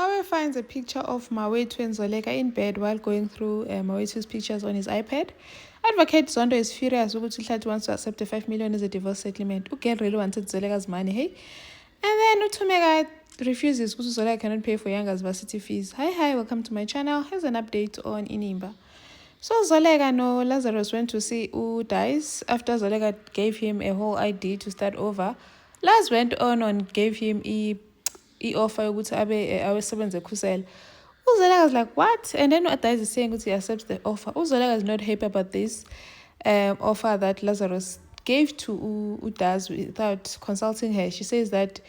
Uqhawe finds a picture of Mawethu and Zoleka in bed while going through Mawethu's pictures on his iPad. Advocate Zondo is furious ukuthi Uhlathi wants to accept the 5 million as a divorce settlement. Ugel really wanted Zoleka's money, hey? And then Uthumeka refuses because Zoleka cannot pay for Yanga's varsity fees. Hi, welcome to my channel. Here's an update on Inimba. So Zoleka no Lazarus went to see Dice after Zoleka gave him a whole ID to start over. Laz went on and gave him offer ukuthi abesebenze ekhusela. Uzoleka was like, what? And then Dice is saying he accepts the offer. Uzoleka is not happy about this offer that Lazarus gave to Udaz without consulting her. She says that,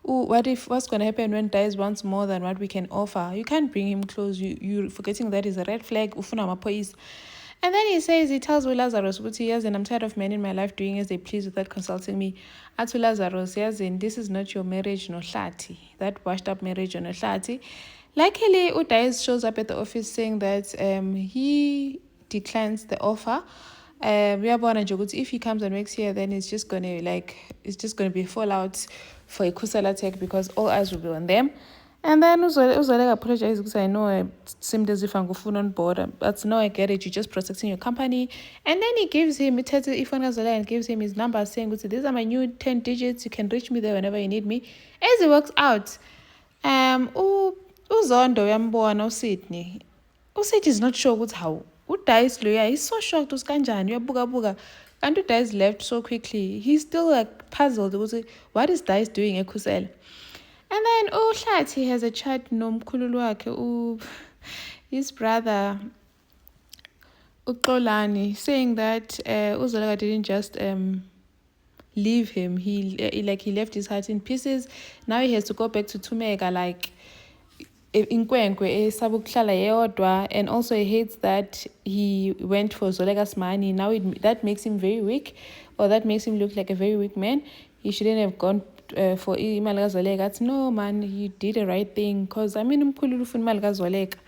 what's going to happen when Dice wants more than what we can offer? You can't bring him close. You're forgetting that is a red flag. Ufuna mapoise. And then he tells Lazarus, yes, and I'm tired of men in my life doing as they please without consulting me. Atu Lazarus, yes, and this is not your marriage, no Hlati. That washed up marriage, no Hlati. Luckily, Udais shows up at the office saying that he declines the offer. If he comes and works here, then it's just gonna be a fallout for a Kusala Tech because all eyes will be on them. And then Uzoleka apologized because I know it seemed as if I'm going on board. But no, I get it. You're just protecting your company. And then he gives him, and gives him his number saying, these are my new 10 digits. You can reach me there whenever you need me. As it works out, Uzondo yambona uSydney. uSydney is not sure how. Udice lawyer, he's so shocked. Uskanjani, buga. And Udice left so quickly. He's still like puzzled. What is Dice doing at Kusel? And then Uhlathi has a chat nomkhululu wakhe, his brother Uxolani, saying that Uzoleka didn't just leave him. He left his heart in pieces. Now he has to go back to Tumeka like inkwenkwe esabukuhlala yedwa, and also he hates that he went for Zoleka's money. Now that makes him very weak, or that makes him look like a very weak man. He shouldn't have gone for imali kaZoleka. No man, you did the right thing, because umkhulu ufuna imali kaZoleka,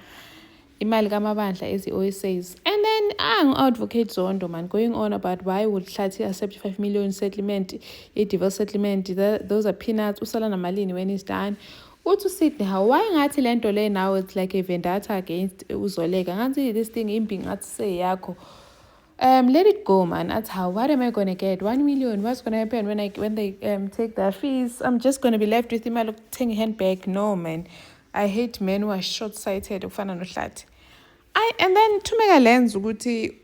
imali kamabandla, as he always says. And then advocate Zondo man going on about why would Hlathi accept 5 million settlement, a divorce settlement. Those are peanuts. Usala namalini when he's done. Uthi Sydney, why ngathi lento le now it's like a vendetta against Uzoleka? Ngathi this thing imbi ngathi say yakho. Let it go, man. That's how. What am I gonna get? 1 million. What's gonna happen when they take their fees? I'm just gonna be left with him. I look taking a handbag. No, man. I hate men who are short-sighted. Ufana nohlathi. And then Tumeka learns ukuthi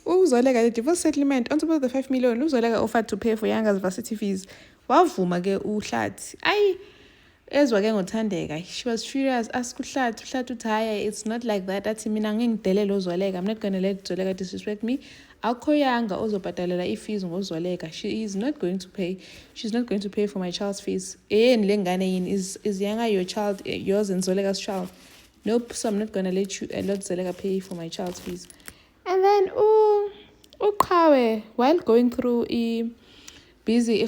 Uzoleka the divorce settlement on top of the 5 million. Uzoleka offered to pay for Yanga's varsity fees. Wavuma ke uhlathi. She was furious. Ask Uhlathi, it's not like that. That's mina ngingidele lo Zoleka. I'm not gonna let Zoleka disrespect me. Akho Yanga ozobhadalela fees ngozoleka. She is not going to pay. She's not going to pay for my child's fees. Is Yanga your child, yours and Zoleka's child? Nope. So I'm not gonna let Zoleka pay for my child's fees. And then Uqhawe, while going through busy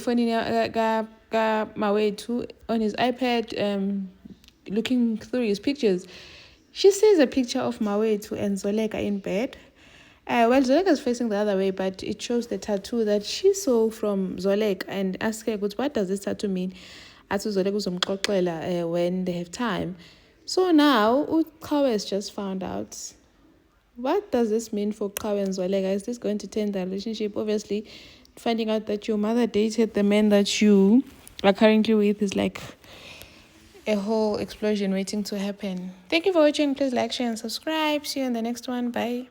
Mawethu on his iPad, looking through his pictures, she sees a picture of Mawethu and Zoleka in bed. Well, Zoleka is facing the other way, but it shows the tattoo that she saw from Zoleka, and asks her, what does this tattoo mean? Atu Zoleka uzomxoxela when they have time. So now Uqhawe has just found out. What does this mean for Uqhawe and Zoleka? Is this going to turn the relationship? Obviously, finding out that your mother dated the man that you are currently with is like a whole explosion waiting to happen. Thank you for watching. Please like, share, and subscribe. See you in the next one. Bye.